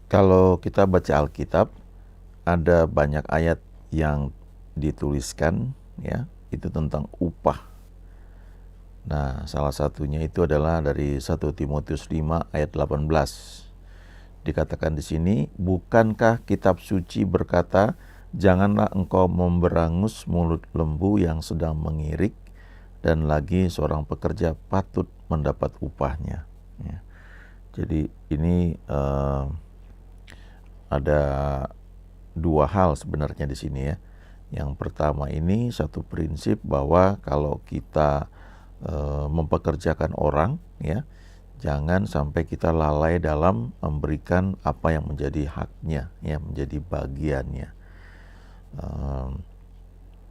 Kalau kita baca Alkitab, ada banyak ayat yang dituliskan ya, itu tentang upah. Nah, salah satunya itu adalah dari 1 Timotius 5 ayat 18. Dikatakan di sini, bukankah kitab suci berkata, janganlah engkau memberangus mulut lembu yang sedang mengirik, dan lagi seorang pekerja patut mendapat upahnya. Ya. Jadi ini ada dua hal sebenarnya di sini ya. Yang pertama ini satu prinsip bahwa kalau kita mempekerjakan orang ya, jangan sampai kita lalai dalam memberikan apa yang menjadi haknya ya, menjadi bagiannya.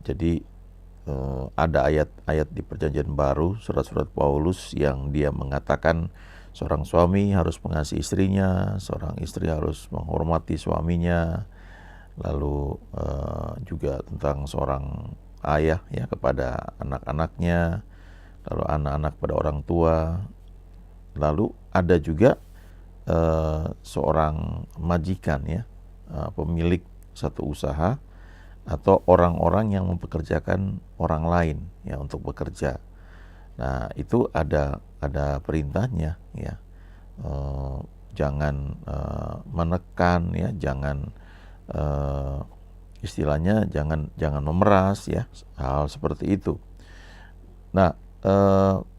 Jadi ada ayat-ayat di Perjanjian Baru, surat-surat Paulus yang dia mengatakan seorang suami harus mengasihi istrinya, seorang istri harus menghormati suaminya, lalu juga tentang seorang ayah ya kepada anak-anaknya, lalu anak-anak pada orang tua, lalu ada juga seorang majikan ya, pemilik satu usaha atau orang-orang yang mempekerjakan orang lain ya untuk bekerja. Nah itu ada perintahnya ya, jangan menekan ya, jangan istilahnya jangan memeras ya, hal seperti itu. Nah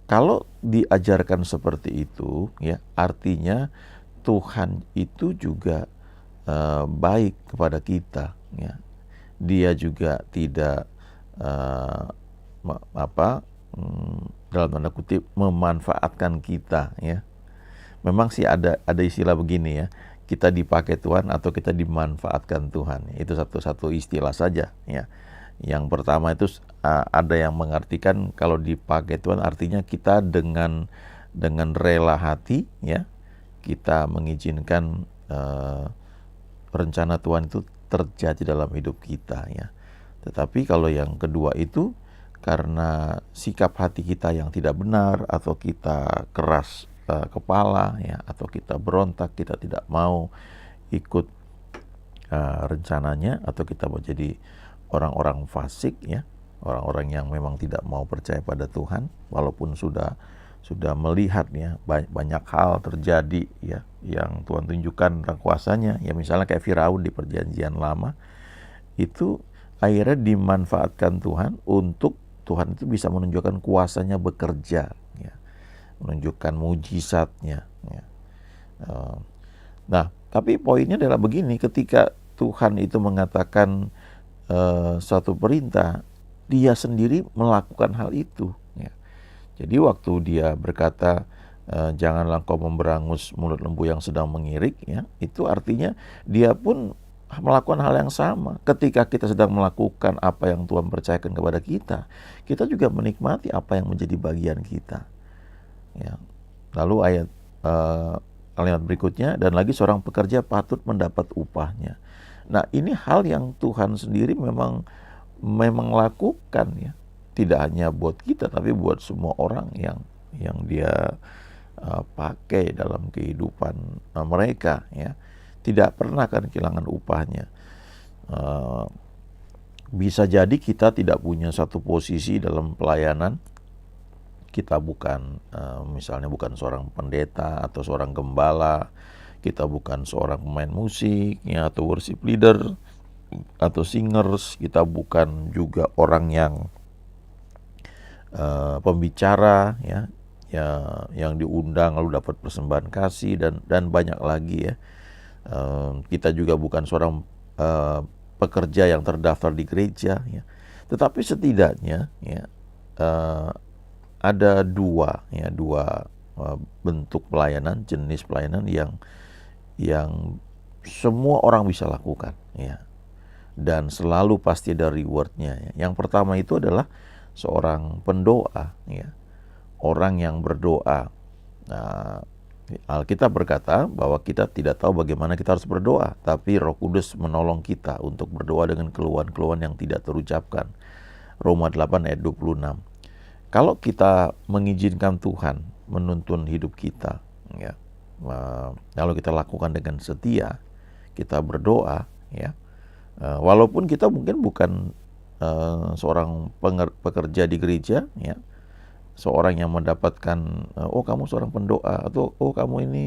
kalau diajarkan seperti itu ya, artinya Tuhan itu juga baik kepada kita ya. Dia juga tidak dalam tanda kutip memanfaatkan kita ya. Memang sih ada istilah begini ya, kita dipakai Tuhan atau kita dimanfaatkan Tuhan. Itu satu istilah saja ya. Yang pertama itu ada yang mengartikan kalau dipakai Tuhan artinya kita dengan rela hati ya, kita mengizinkan rencana Tuhan itu terjadi dalam hidup kita ya. Tetapi kalau yang kedua itu karena sikap hati kita yang tidak benar, atau kita keras kepala ya, atau kita berontak, kita tidak mau ikut rencananya, atau kita mau jadi orang-orang fasik ya, orang-orang yang memang tidak mau percaya pada Tuhan walaupun sudah melihat ya banyak hal terjadi ya yang Tuhan tunjukkan tentang kuasanya ya, misalnya kayak Firaun di Perjanjian Lama itu akhirnya dimanfaatkan Tuhan untuk Tuhan itu bisa menunjukkan kuasanya bekerja ya, menunjukkan mujizatnya ya. Nah tapi poinnya adalah begini, ketika Tuhan itu mengatakan suatu perintah, dia sendiri melakukan hal itu ya. Jadi waktu dia berkata janganlah kau memberangus mulut lembu yang sedang mengirik ya, itu artinya dia pun melakukan hal yang sama. Ketika kita sedang melakukan apa yang Tuhan percayakan kepada kita, kita juga menikmati apa yang menjadi bagian kita ya. Lalu kalimat berikutnya, dan lagi seorang pekerja patut mendapat upahnya. Nah ini hal yang Tuhan sendiri memang lakukan ya, tidak hanya buat kita tapi buat semua orang yang dia pakai dalam kehidupan mereka ya, tidak pernah akan kehilangan upahnya. Bisa jadi kita tidak punya satu posisi dalam pelayanan, kita bukan misalnya bukan seorang pendeta atau seorang gembala, kita bukan seorang pemain musik ya, atau worship leader atau singers, kita bukan juga orang yang pembicara ya, yang diundang lalu dapat persembahan kasih dan banyak lagi ya. Kita juga bukan seorang pekerja yang terdaftar di gereja ya. Tetapi setidaknya ya ada dua bentuk pelayanan, jenis pelayanan yang semua orang bisa lakukan ya, dan selalu pasti ada rewardnya ya. Yang pertama itu adalah seorang pendoa ya, orang yang berdoa. Nah, Alkitab berkata bahwa kita tidak tahu bagaimana kita harus berdoa, tapi Roh Kudus menolong kita untuk berdoa dengan keluhan-keluhan yang tidak terucapkan. Roma 8 ayat 26. Kalau kita mengizinkan Tuhan menuntun hidup kita ya, lalu kita lakukan dengan setia, kita berdoa, ya, walaupun kita mungkin bukan seorang pekerja di gereja, ya, seorang yang mendapatkan, oh kamu seorang pendoa, atau oh kamu ini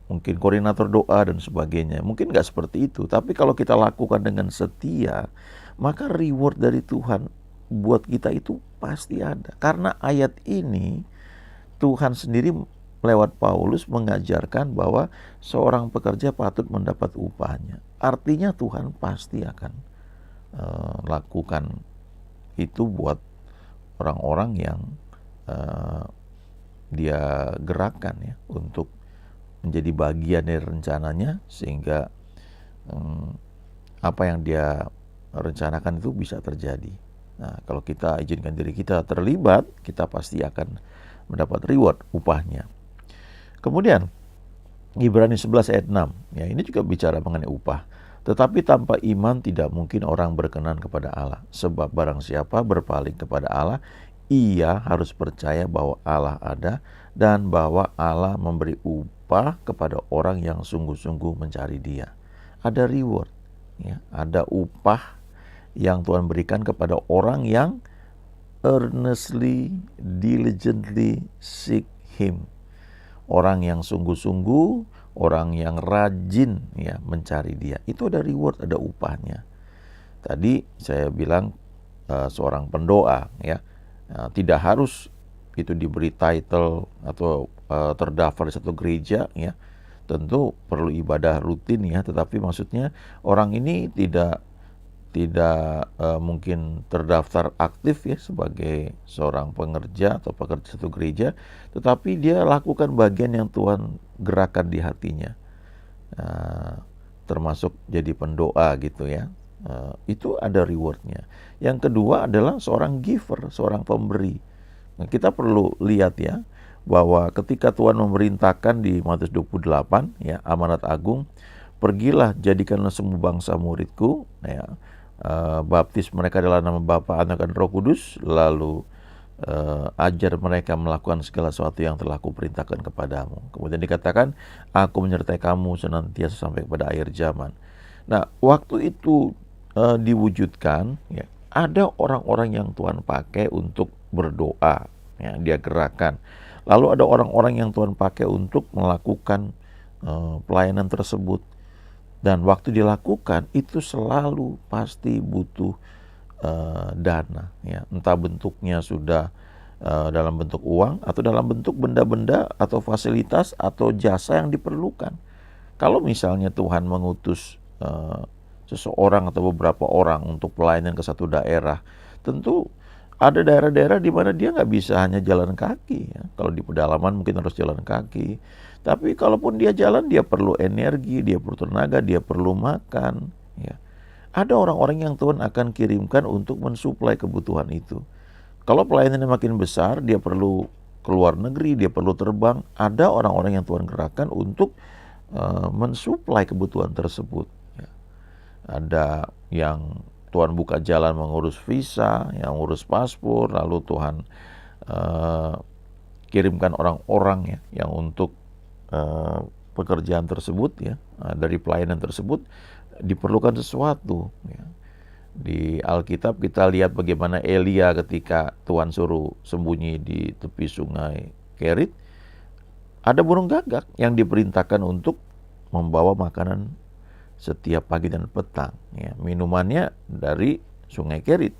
mungkin koordinator doa dan sebagainya. Mungkin nggak seperti itu, tapi kalau kita lakukan dengan setia, maka reward dari Tuhan buat kita itu pasti ada. Karena ayat ini Tuhan sendiri lewat Paulus mengajarkan bahwa seorang pekerja patut mendapat upahnya. Artinya Tuhan pasti akan lakukan itu buat orang-orang yang dia gerakan, ya, untuk menjadi bagian dari rencananya, sehingga apa yang dia rencanakan itu bisa terjadi. Nah, kalau kita izinkan diri kita terlibat, kita pasti akan mendapat reward, upahnya. Kemudian Ibrani 11 ayat 6, ya, ini juga bicara mengenai upah. Tetapi tanpa iman tidak mungkin orang berkenan kepada Allah. Sebab barang siapa berpaling kepada Allah, ia harus percaya bahwa Allah ada dan bahwa Allah memberi upah kepada orang yang sungguh-sungguh mencari Dia. Ada reward, ya, ada upah yang Tuhan berikan kepada orang yang earnestly, diligently seek Him. Orang yang sungguh-sungguh, orang yang rajin, ya, mencari Dia. Itu ada reward, ada upahnya. Tadi saya bilang seorang pendoa, ya, tidak harus itu diberi title atau terdaftar di satu gereja, ya. Tentu perlu ibadah rutin, ya, tetapi maksudnya orang ini tidak mungkin terdaftar aktif, ya, sebagai seorang pengerja atau pekerja satu gereja, tetapi dia lakukan bagian yang Tuhan gerakan di hatinya, termasuk jadi pendoa, gitu, ya. Itu ada rewardnya. Yang kedua adalah seorang giver, seorang pemberi. Nah, kita perlu lihat, ya, bahwa ketika Tuhan memerintahkan di Matius 28, ya, amanat agung, pergilah jadikanlah semua bangsa muridku, ya, baptis mereka dalam nama Bapa, Anak dan Roh Kudus, lalu ajar mereka melakukan segala sesuatu yang telah kuperintahkan kepadamu. Kemudian dikatakan, aku menyertai kamu senantiasa sampai kepada akhir zaman. Nah, waktu itu diwujudkan, ya, ada orang-orang yang Tuhan pakai untuk berdoa, ya, dia gerakan. Lalu ada orang-orang yang Tuhan pakai untuk melakukan pelayanan tersebut. Dan waktu dilakukan itu selalu pasti butuh dana, ya. Entah bentuknya sudah dalam bentuk uang atau dalam bentuk benda-benda atau fasilitas atau jasa yang diperlukan. Kalau misalnya Tuhan mengutus seseorang atau beberapa orang untuk pelayanan ke satu daerah, tentu ada daerah-daerah di mana dia nggak bisa hanya jalan kaki, ya. Kalau di pedalaman mungkin harus jalan kaki. Tapi kalaupun dia jalan, dia perlu energi, dia perlu tenaga, dia perlu makan, ya. Ada orang-orang yang Tuhan akan kirimkan untuk mensuplai kebutuhan itu. Kalau pelayanannya makin besar, dia perlu keluar negeri, dia perlu terbang. Ada orang-orang yang Tuhan gerakkan untuk mensuplai kebutuhan tersebut, ya. Ada yang Tuhan buka jalan mengurus visa, yang ngurus paspor, lalu Tuhan kirimkan orang-orang, ya, yang untuk pekerjaan tersebut, ya, dari pelayanan tersebut diperlukan sesuatu, ya. Di Alkitab kita lihat bagaimana Elia ketika Tuhan suruh sembunyi di tepi sungai Kerit, ada burung gagak yang diperintahkan untuk membawa makanan setiap pagi dan petang, ya. Minumannya dari sungai Kerit.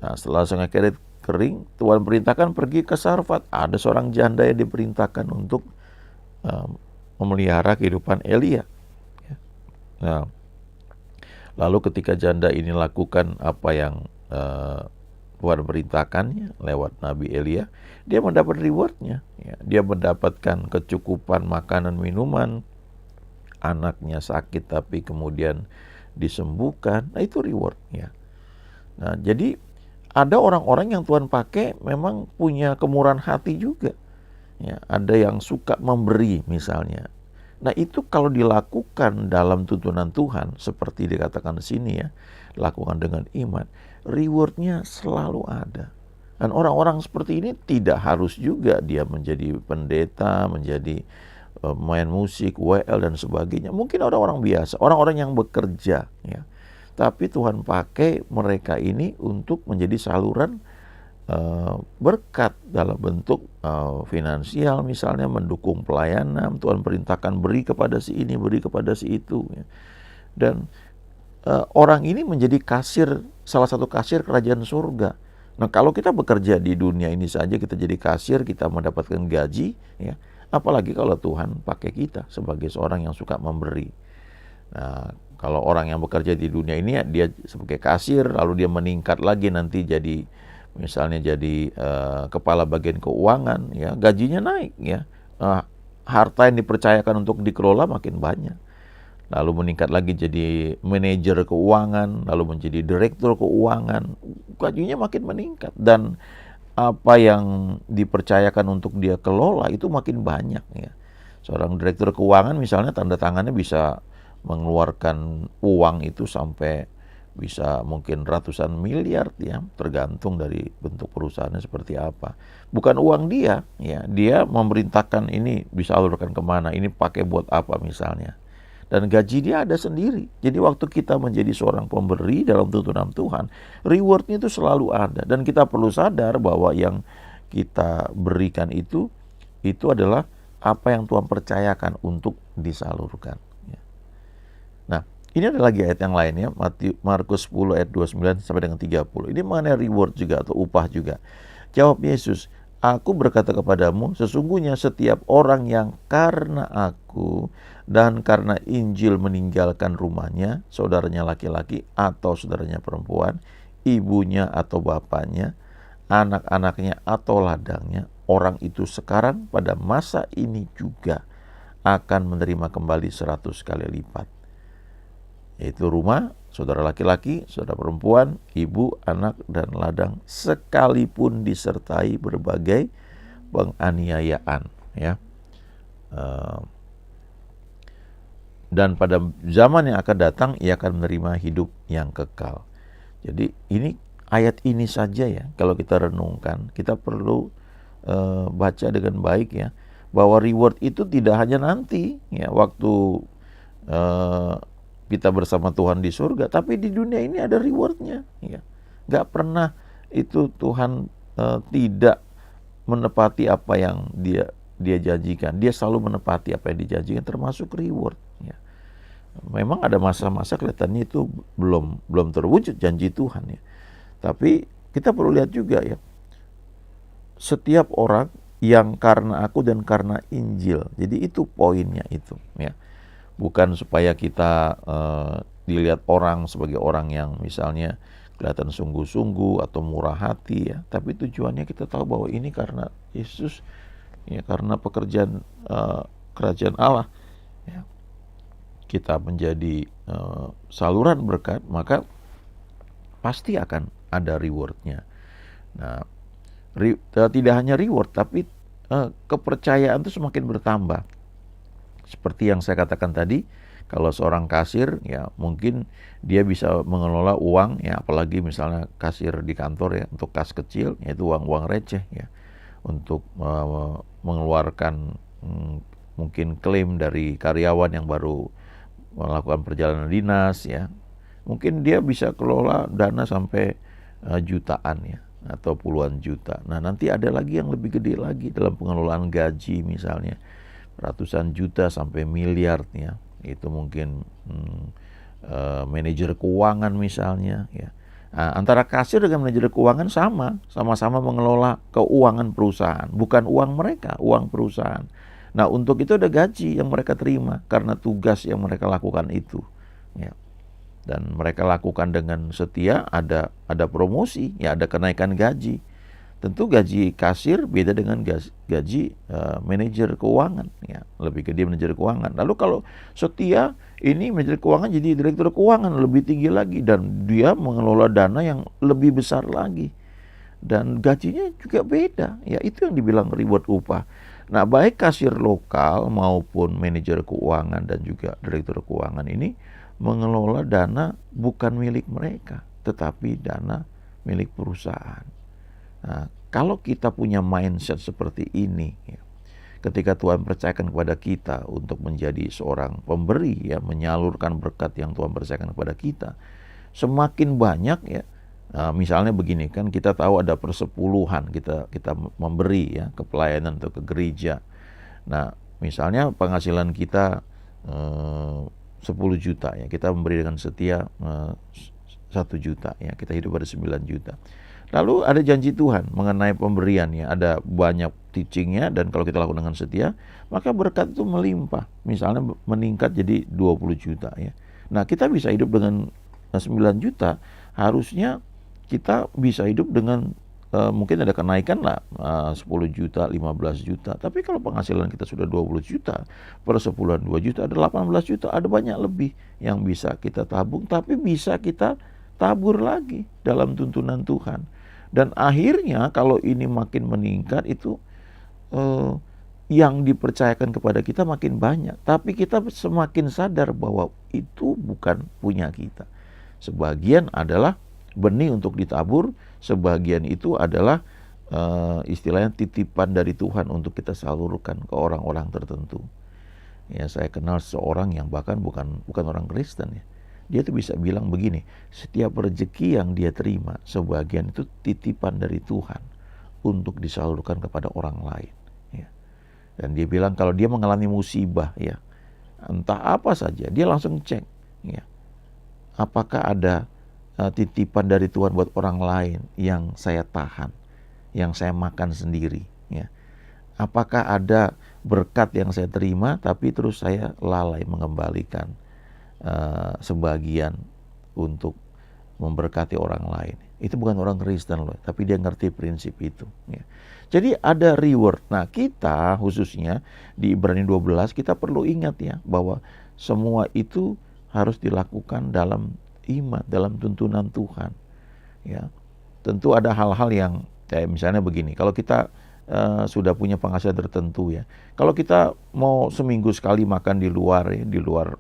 Nah, setelah sungai Kerit kering, Tuhan perintahkan pergi ke Sarfat. Ada seorang janda yang diperintahkan untuk memelihara kehidupan Elia, ya. Nah, lalu ketika janda ini lakukan apa yang Tuhan perintahkannya lewat Nabi Elia, dia mendapat rewardnya, ya. Dia mendapatkan kecukupan makanan minuman, anaknya sakit tapi kemudian disembuhkan. Nah, itu rewardnya. Nah, jadi ada orang-orang yang Tuhan pakai memang punya kemurahan hati juga, ya. Ada yang suka memberi misalnya. Nah, itu kalau dilakukan dalam tuntunan Tuhan seperti dikatakan di sini, ya, lakukan dengan iman, rewardnya selalu ada. Dan orang-orang seperti ini tidak harus juga dia menjadi pendeta, menjadi main musik, WL dan sebagainya. Mungkin orang-orang biasa, orang-orang yang bekerja, ya. Tapi Tuhan pakai mereka ini untuk menjadi saluran berkat dalam bentuk finansial, misalnya mendukung pelayanan. Tuhan perintahkan beri kepada si ini, beri kepada si itu, ya. Dan orang ini menjadi kasir, salah satu kasir kerajaan surga. Nah, kalau kita bekerja di dunia ini saja kita jadi kasir, kita mendapatkan gaji, ya. Apalagi kalau Tuhan pakai kita sebagai seorang yang suka memberi. Nah, kalau orang yang bekerja di dunia ini ya, dia sebagai kasir, lalu dia meningkat lagi nanti jadi misalnya jadi kepala bagian keuangan, ya, gajinya naik, ya. Harta yang dipercayakan untuk dikelola makin banyak. Lalu meningkat lagi jadi manajer keuangan, lalu menjadi direktur keuangan, gajinya makin meningkat. Dan apa yang dipercayakan untuk dia kelola itu makin banyak, ya. Seorang direktur keuangan misalnya tanda tangannya bisa mengeluarkan uang itu sampai bisa mungkin ratusan miliar, ya, tergantung dari bentuk perusahaannya seperti apa. Bukan uang dia, ya, dia memerintahkan ini bisa alurkan kemana, ini pakai buat apa misalnya. Dan gaji dia ada sendiri. Jadi waktu kita menjadi seorang pemberi dalam tuntunan Tuhan, rewardnya itu selalu ada. Dan kita perlu sadar bahwa yang kita berikan itu adalah apa yang Tuhan percayakan untuk disalurkan. Nah, ini ada lagi ayat yang lain, ya, Markus 10 ayat 29 sampai dengan 30. Ini mengenai reward juga atau upah juga. Jawab Yesus, "Aku berkata kepadamu, sesungguhnya setiap orang yang karena aku dan karena Injil meninggalkan rumahnya, saudaranya laki-laki atau saudaranya perempuan, ibunya atau bapaknya, anak-anaknya atau ladangnya, orang itu sekarang pada masa ini juga akan menerima kembali 100 kali lipat." Yaitu rumah, saudara laki-laki, saudara perempuan, ibu, anak, dan ladang, sekalipun disertai berbagai penganiayaan, ya. Dan pada zaman yang akan datang, ia akan menerima hidup yang kekal. Jadi ini ayat ini saja, ya, kalau kita renungkan, kita perlu baca dengan baik, ya, bahwa reward itu tidak hanya nanti, ya, waktu kita bersama Tuhan di surga, tapi di dunia ini ada rewardnya, ya. Gak pernah itu Tuhan tidak menepati apa yang dia janjikan. Dia selalu menepati apa yang dijanjikan, termasuk reward, ya. Memang ada masa-masa kelihatannya itu belum terwujud janji Tuhan, ya. Tapi kita perlu lihat juga, ya, setiap orang yang karena aku dan karena Injil. Jadi itu poinnya itu, ya. Bukan supaya kita dilihat orang sebagai orang yang misalnya kelihatan sungguh-sungguh atau murah hati, ya. Tapi tujuannya kita tahu bahwa ini karena Yesus, ya, karena pekerjaan kerajaan Allah, ya. Kita menjadi saluran berkat, maka pasti akan ada rewardnya. Nah, tidak hanya reward, tapi kepercayaan itu semakin bertambah. Seperti yang saya katakan tadi, kalau seorang kasir, ya, mungkin dia bisa mengelola uang, ya, apalagi misalnya kasir di kantor, ya, untuk kas kecil, yaitu uang-uang receh, ya, untuk mengeluarkan mungkin klaim dari karyawan yang baru melakukan perjalanan dinas, ya. Mungkin dia bisa kelola dana sampai jutaan, ya, atau puluhan juta. Nah, nanti ada lagi yang lebih gede lagi dalam pengelolaan gaji misalnya, ratusan juta sampai miliar, ya. Itu mungkin manajer keuangan misalnya, ya. Nah, antara kasir dengan manajer keuangan sama-sama mengelola keuangan perusahaan, bukan uang mereka, uang perusahaan. Nah, untuk itu ada gaji yang mereka terima karena tugas yang mereka lakukan itu, ya. Dan mereka lakukan dengan setia, ada promosi, ya, ada kenaikan gaji. Tentu gaji kasir beda dengan gaji manajer keuangan, ya, lebih gede manajer keuangan. Lalu kalau setia, ini manajer keuangan jadi direktur keuangan lebih tinggi lagi, dan dia mengelola dana yang lebih besar lagi, dan gajinya juga beda, ya. Itu yang dibilang reward upah. Nah, baik kasir lokal maupun manajer keuangan dan juga direktur keuangan ini mengelola dana bukan milik mereka, tetapi dana milik perusahaan. Nah, kalau kita punya mindset seperti ini, ya, ketika Tuhan percayakan kepada kita untuk menjadi seorang pemberi, ya, menyalurkan berkat yang Tuhan percayakan kepada kita, semakin banyak, ya. Misalnya begini, kan kita tahu ada persepuluhan, kita memberi, ya, ke pelayanan atau ke gereja. Nah, misalnya penghasilan kita 10 juta, ya, kita memberi dengan setia 1 juta, ya, kita hidup pada 9 juta. Lalu ada janji Tuhan mengenai pemberian, ya, ada banyak teachingnya, dan kalau kita lakukan dengan setia, maka berkat itu melimpah. Misalnya meningkat jadi 20 juta, ya. Nah, kita bisa hidup dengan 9 juta, harusnya kita bisa hidup dengan mungkin ada kenaikan lah 10 juta, 15 juta. Tapi kalau penghasilan kita sudah 20 juta, per sepuluhan 2 juta, ada 18 juta, ada banyak lebih yang bisa kita tabung, tapi bisa kita tabur lagi dalam tuntunan Tuhan. Dan akhirnya kalau ini makin meningkat, itu yang dipercayakan kepada kita makin banyak. Tapi kita semakin sadar bahwa itu bukan punya kita. Sebagian adalah benih untuk ditabur, sebagian itu adalah istilahnya titipan dari Tuhan untuk kita salurkan ke orang-orang tertentu. Ya, saya kenal seorang yang bahkan bukan orang Kristen, ya. Dia tuh bisa bilang begini, setiap rezeki yang dia terima, sebagian itu titipan dari Tuhan untuk disalurkan kepada orang lain, ya. Dan dia bilang kalau dia mengalami musibah, ya, entah apa saja, dia langsung cek, ya, apakah ada titipan dari Tuhan buat orang lain yang saya tahan, yang saya makan sendiri, ya. Apakah ada berkat yang saya terima tapi terus saya lalai mengembalikan sebagian untuk memberkati orang lain. Itu bukan orang Kristen loh, tapi dia ngerti prinsip itu, ya. Jadi ada reward. Nah, kita khususnya di Ibrani 12 kita perlu ingat, ya, bahwa semua itu harus dilakukan dalam iman, dalam tuntunan Tuhan, ya. Tentu ada hal-hal yang kayak misalnya begini, kalau kita sudah punya penghasilan tertentu, ya, kalau kita mau seminggu sekali makan di luar, ya, di luar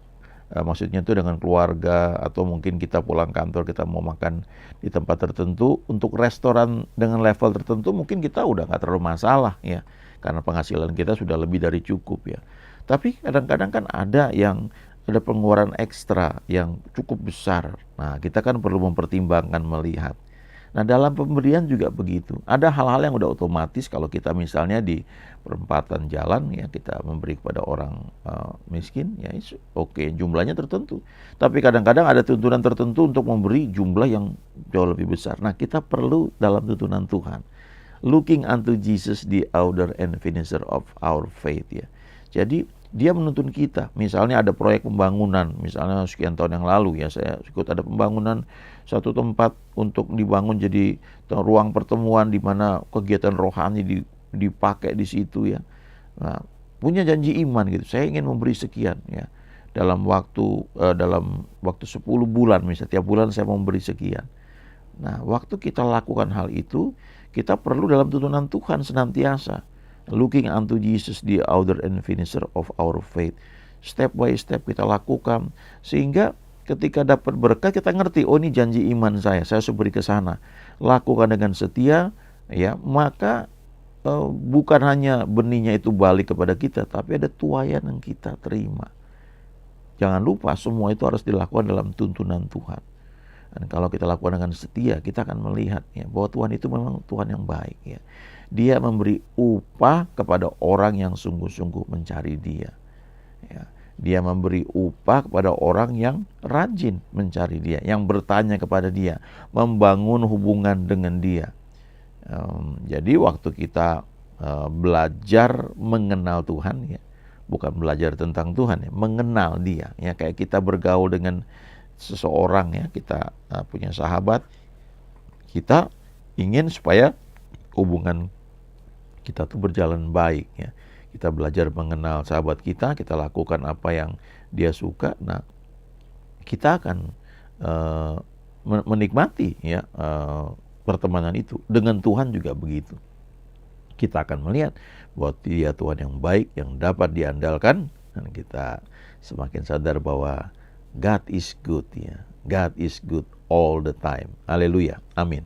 maksudnya itu dengan keluarga, atau mungkin kita pulang kantor kita mau makan di tempat tertentu, untuk restoran dengan level tertentu mungkin kita udah nggak terlalu masalah, ya, karena penghasilan kita sudah lebih dari cukup, ya. Tapi kadang-kadang kan ada pengeluaran ekstra yang cukup besar. Nah, kita kan perlu mempertimbangkan, melihat. Nah, dalam pemberian juga begitu. Ada hal-hal yang udah otomatis kalau kita misalnya di perempatan jalan, ya, kita memberi kepada orang miskin, ya, oke, jumlahnya tertentu. Tapi kadang-kadang ada tuntunan tertentu untuk memberi jumlah yang jauh lebih besar. Nah, kita perlu dalam tuntunan Tuhan, looking unto Jesus, the author and finisher of our faith, ya. Jadi dia menuntun kita. Misalnya ada proyek pembangunan, misalnya sekian tahun yang lalu, ya, saya ikut ada pembangunan satu tempat untuk dibangun jadi ruang pertemuan di mana kegiatan rohani dipakai di situ, ya. Nah, punya janji iman gitu. Saya ingin memberi sekian, ya. Dalam waktu 10 bulan misalnya, tiap bulan saya memberi sekian. Nah, waktu kita lakukan hal itu, kita perlu dalam tuntunan Tuhan senantiasa looking unto Jesus, the author and finisher of our faith. Step by step kita lakukan, sehingga ketika dapat berkat kita ngerti, oh, ini janji iman saya harus beri ke sana. Lakukan dengan setia, ya, maka bukan hanya benihnya itu balik kepada kita, tapi ada tuaian yang kita terima. Jangan lupa semua itu harus dilakukan dalam tuntunan Tuhan. Dan kalau kita lakukan dengan setia, kita akan melihat, ya, bahwa Tuhan itu memang Tuhan yang baik, ya. Dia memberi upah kepada orang yang sungguh-sungguh mencari Dia, ya. Dia memberi upah kepada orang yang rajin mencari Dia, yang bertanya kepada Dia, membangun hubungan dengan Dia. Jadi waktu kita belajar mengenal Tuhan, ya, bukan belajar tentang Tuhan, ya, mengenal Dia, ya, kayak kita bergaul dengan seseorang, ya, kita punya sahabat, kita ingin supaya hubungan kita tuh berjalan baik, ya. Kita belajar mengenal sahabat kita lakukan apa yang dia suka. Nah, kita akan menikmati, ya, pertemanan itu. Dengan Tuhan juga begitu. Kita akan melihat bahwa Dia Tuhan yang baik, yang dapat diandalkan, dan kita semakin sadar bahwa God is good, ya. God is good all the time. Haleluya. Amin.